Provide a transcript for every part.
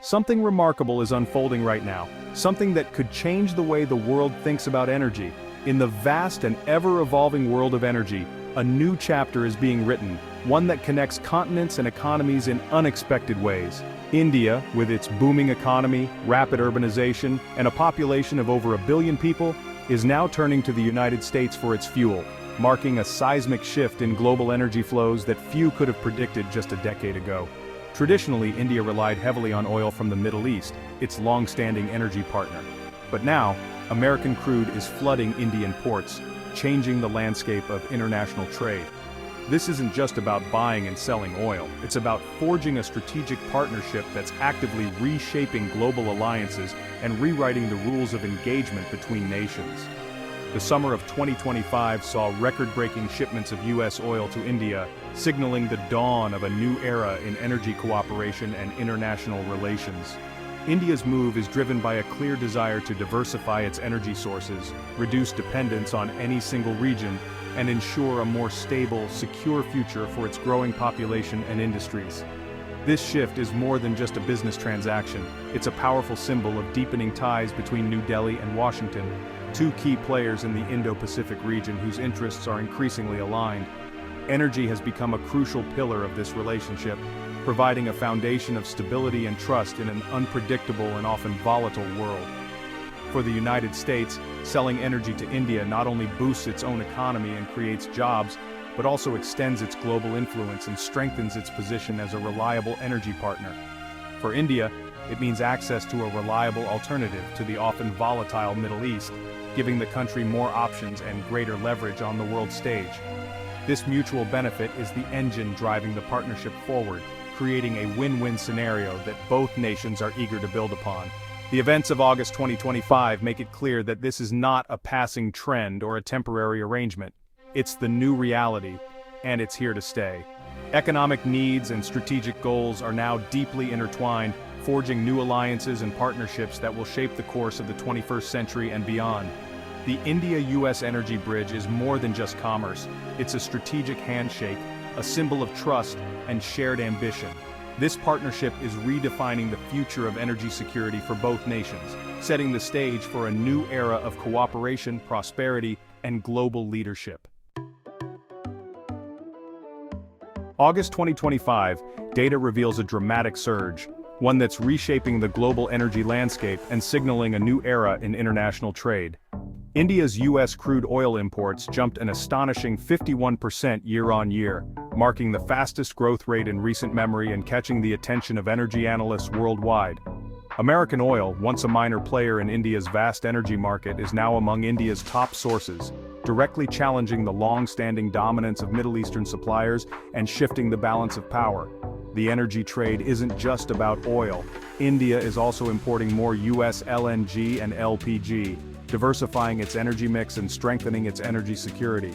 Something remarkable is unfolding right now, something that could change the way the world thinks about energy. In the vast and ever-evolving world of energy, a new chapter is being written, one that connects continents and economies in unexpected ways. India, with its booming economy, rapid urbanization, and a population of over 1 billion people, is now turning to the United States for its fuel, marking a seismic shift in global energy flows that few could have predicted just a decade ago. Traditionally, India relied heavily on oil from the Middle East, its long-standing energy partner. But now, American crude is flooding Indian ports, changing the landscape of international trade. This isn't just about buying and selling oil, it's about forging a strategic partnership that's actively reshaping global alliances and rewriting the rules of engagement between nations. The summer of 2025 saw record-breaking shipments of U.S. oil to India, signaling the dawn of a new era in energy cooperation and international relations. India's move is driven by a clear desire to diversify its energy sources, reduce dependence on any single region, and ensure a more stable, secure future for its growing population and industries. This shift is more than just a business transaction, it's a powerful symbol of deepening ties between New Delhi and Washington, two key players in the Indo-Pacific region whose interests are increasingly aligned. Energy has become a crucial pillar of this relationship, providing a foundation of stability and trust in an unpredictable and often volatile world. For the United States, selling energy to India not only boosts its own economy and creates jobs, but also extends its global influence and strengthens its position as a reliable energy partner. For India, it means access to a reliable alternative to the often volatile Middle East, giving the country more options and greater leverage on the world stage. This mutual benefit is the engine driving the partnership forward, creating a win-win scenario that both nations are eager to build upon. The events of August 2025 make it clear that this is not a passing trend or a temporary arrangement. It's the new reality, and it's here to stay. Economic needs and strategic goals are now deeply intertwined, forging new alliances and partnerships that will shape the course of the 21st century and beyond. The India-US energy bridge is more than just commerce. It's a strategic handshake, a symbol of trust and shared ambition. This partnership is redefining the future of energy security for both nations, setting the stage for a new era of cooperation, prosperity, and global leadership. August 2025, data reveals a dramatic surge, one that's reshaping the global energy landscape and signaling a new era in international trade. India's U.S. crude oil imports jumped an astonishing 51% year-on-year, marking the fastest growth rate in recent memory and catching the attention of energy analysts worldwide. American oil, once a minor player in India's vast energy market, is now among India's top sources, directly challenging the long-standing dominance of Middle Eastern suppliers and shifting the balance of power. The energy trade isn't just about oil. India is also importing more U.S. LNG and LPG, diversifying its energy mix and strengthening its energy security.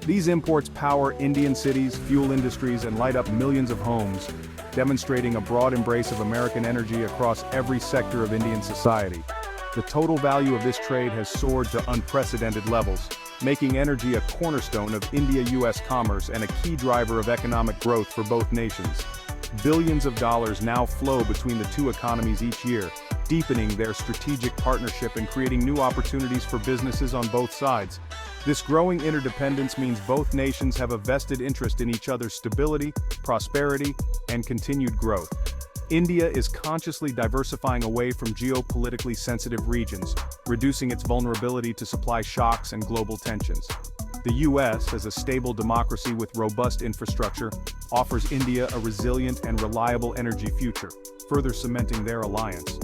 These imports power Indian cities, fuel industries, and light up millions of homes, demonstrating a broad embrace of American energy across every sector of Indian society. The total value of this trade has soared to unprecedented levels, making energy a cornerstone of India-US commerce and a key driver of economic growth for both nations. Billions of dollars now flow between the two economies each year, deepening their strategic partnership and creating new opportunities for businesses on both sides. This growing interdependence means both nations have a vested interest in each other's stability, prosperity, and continued growth. India is consciously diversifying away from geopolitically sensitive regions, reducing its vulnerability to supply shocks and global tensions. The U.S., as a stable democracy with robust infrastructure, offers India a resilient and reliable energy future, further cementing their alliance.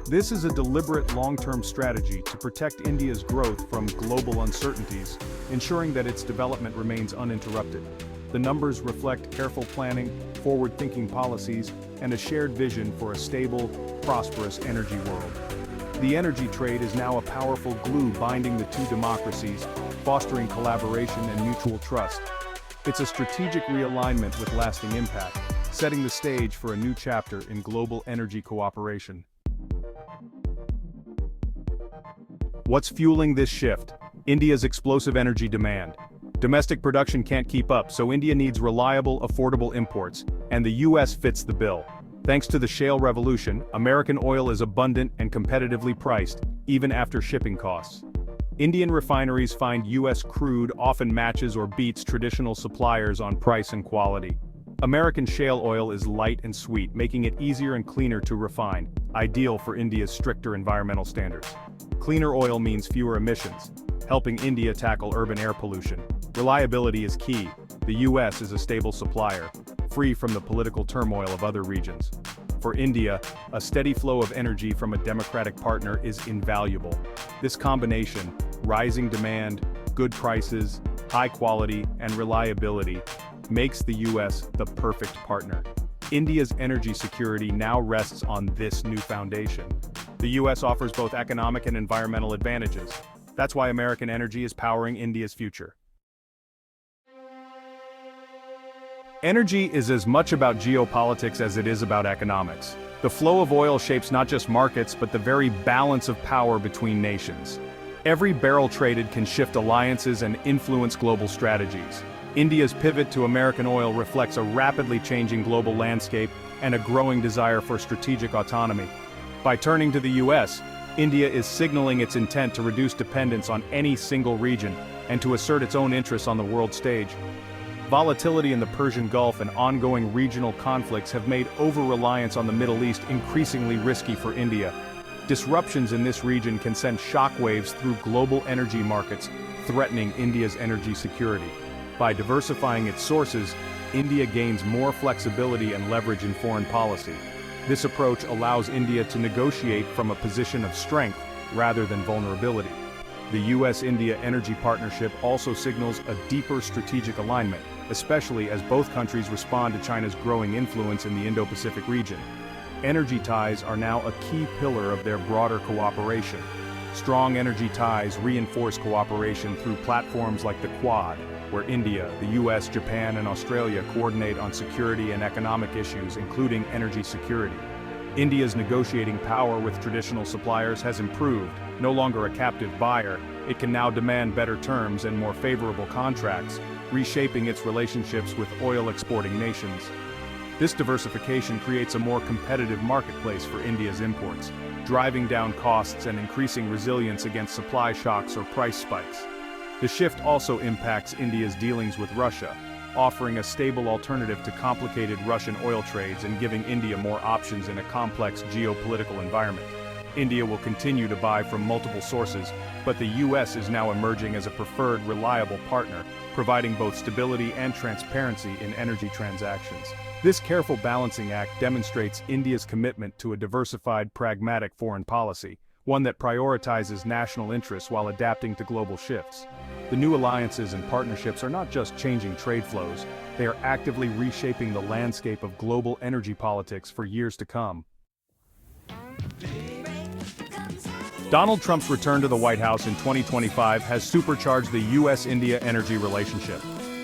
This is a deliberate long-term strategy to protect India's growth from global uncertainties, ensuring that its development remains uninterrupted. The numbers reflect careful planning, forward-thinking policies, and a shared vision for a stable, prosperous energy world. The energy trade is now a powerful glue binding the two democracies, fostering collaboration and mutual trust. It's a strategic realignment with lasting impact, setting the stage for a new chapter in global energy cooperation. What's fueling this shift? India's explosive energy demand. Domestic production can't keep up, so India needs reliable, affordable imports, and the US fits the bill. Thanks to the shale revolution, American oil is abundant and competitively priced, even after shipping costs. Indian refineries find U.S. crude often matches or beats traditional suppliers on price and quality. American shale oil is light and sweet, making it easier and cleaner to refine, ideal for India's stricter environmental standards. Cleaner oil means fewer emissions, helping India tackle urban air pollution. Reliability is key. The U.S. is a stable supplier, free from the political turmoil of other regions. For India, a steady flow of energy from a democratic partner is invaluable. This combination, rising demand, good prices, high quality, and reliability, makes the U.S. the perfect partner. India's energy security now rests on this new foundation. The U.S. offers both economic and environmental advantages. That's why American energy is powering India's future. Energy is as much about geopolitics as it is about economics. The flow of oil shapes not just markets but the very balance of power between nations. Every barrel traded can shift alliances and influence global strategies. India's pivot to American oil reflects a rapidly changing global landscape and a growing desire for strategic autonomy. By turning to the U.S., India is signaling its intent to reduce dependence on any single region and to assert its own interests on the world stage. Volatility in the Persian Gulf and ongoing regional conflicts have made over-reliance on the Middle East increasingly risky for India. Disruptions in this region can send shockwaves through global energy markets, threatening India's energy security. By diversifying its sources, India gains more flexibility and leverage in foreign policy. This approach allows India to negotiate from a position of strength rather than vulnerability. The U.S.-India energy partnership also signals a deeper strategic alignment, especially as both countries respond to China's growing influence in the Indo-Pacific region. Energy ties are now a key pillar of their broader cooperation. Strong energy ties reinforce cooperation through platforms like the Quad, where India, the US, Japan, and Australia coordinate on security and economic issues, including energy security. India's negotiating power with traditional suppliers has improved. No longer a captive buyer, it can now demand better terms and more favorable contracts, reshaping its relationships with oil-exporting nations. This diversification creates a more competitive marketplace for India's imports, driving down costs and increasing resilience against supply shocks or price spikes. The shift also impacts India's dealings with Russia, offering a stable alternative to complicated Russian oil trades and giving India more options in a complex geopolitical environment. India will continue to buy from multiple sources, but the US is now emerging as a preferred, reliable partner, providing both stability and transparency in energy transactions. This careful balancing act demonstrates India's commitment to a diversified, pragmatic foreign policy, one that prioritizes national interests while adapting to global shifts. The new alliances and partnerships are not just changing trade flows, they are actively reshaping the landscape of global energy politics for years to come. Donald Trump's return to the White House in 2025 has supercharged the US-India energy relationship.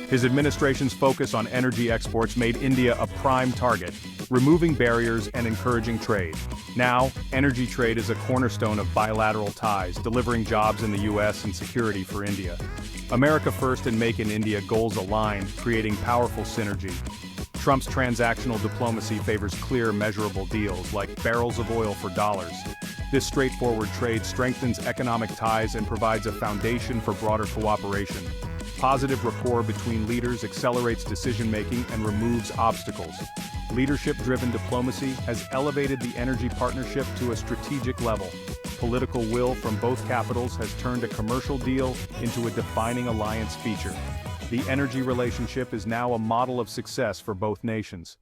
His administration's focus on energy exports made India a prime target, removing barriers and encouraging trade. Now, energy trade is a cornerstone of bilateral ties, delivering jobs in the US and security for India. America First and Make in India goals align, creating powerful synergy. Trump's transactional diplomacy favors clear, measurable deals like barrels of oil for dollars. This straightforward trade strengthens economic ties and provides a foundation for broader cooperation. Positive rapport between leaders accelerates decision-making and removes obstacles. Leadership-driven diplomacy has elevated the energy partnership to a strategic level. Political will from both capitals has turned a commercial deal into a defining alliance feature. The energy relationship is now a model of success for both nations.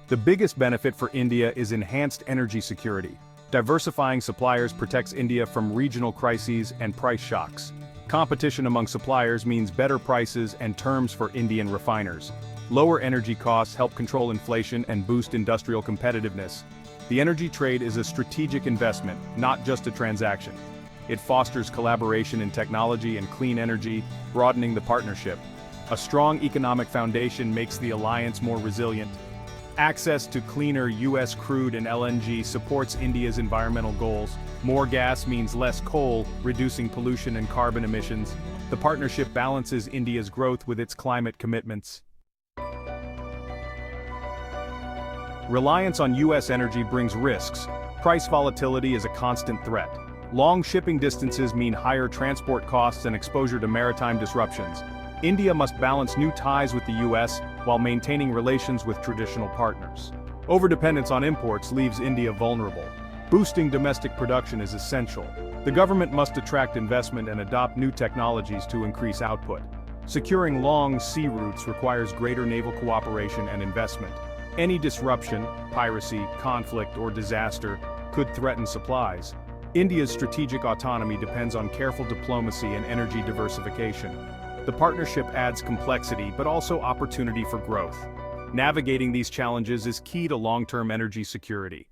The biggest benefit for India is enhanced energy security. Diversifying suppliers protects India from regional crises and price shocks. Competition among suppliers means better prices and terms for Indian refiners. Lower energy costs help control inflation and boost industrial competitiveness. The energy trade is a strategic investment, not just a transaction. It fosters collaboration in technology and clean energy, broadening the partnership. A strong economic foundation makes the alliance more resilient. Access to cleaner US crude and LNG supports India's environmental goals. More gas means less coal, reducing pollution and carbon emissions. The partnership balances India's growth with its climate commitments. Reliance on U.S. energy brings risks. Price volatility is a constant threat. Long shipping distances mean higher transport costs and exposure to maritime disruptions. India must balance new ties with the U.S. while maintaining relations with traditional partners. Overdependence on imports leaves India vulnerable. Boosting domestic production is essential. The government must attract investment and adopt new technologies to increase output. Securing long sea routes requires greater naval cooperation and investment. Any disruption, piracy, conflict, or disaster could threaten supplies. India's strategic autonomy depends on careful diplomacy and energy diversification. The partnership adds complexity but also opportunity for growth. Navigating these challenges is key to long-term energy security.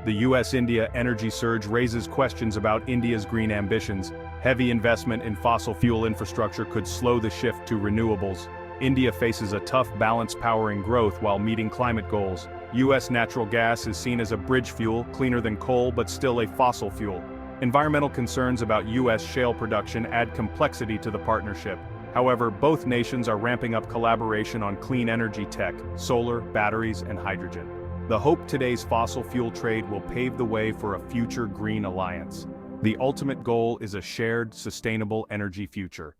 The US-India energy surge raises questions about India's green ambitions. Heavy investment in fossil fuel infrastructure could slow the shift to renewables. India faces a tough balance powering growth while meeting climate goals. US natural gas is seen as a bridge fuel, cleaner than coal but still a fossil fuel. Environmental concerns about US shale production add complexity to the partnership. However, both nations are ramping up collaboration on clean energy tech, solar, batteries, and hydrogen. The hope today's fossil fuel trade will pave the way for a future green alliance. The ultimate goal is a shared, sustainable energy future.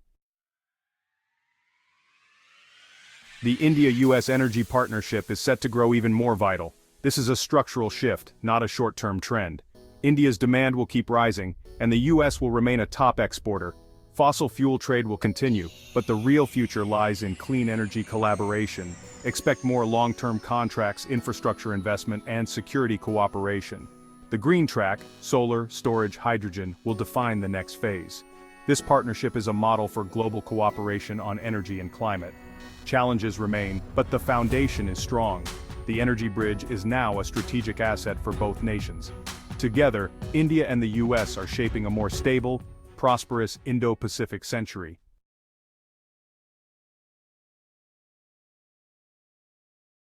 The India-US energy partnership is set to grow even more vital. This is a structural shift, not a short-term trend. India's demand will keep rising, and the US will remain a top exporter. Fossil fuel trade will continue, but the real future lies in clean energy collaboration. Expect more long-term contracts, infrastructure investment, and security cooperation. The green track, solar, storage, hydrogen, will define the next phase. This partnership is a model for global cooperation on energy and climate. Challenges remain, but the foundation is strong. The energy bridge is now a strategic asset for both nations. Together, India and the US are shaping a more stable, prosperous Indo-Pacific century.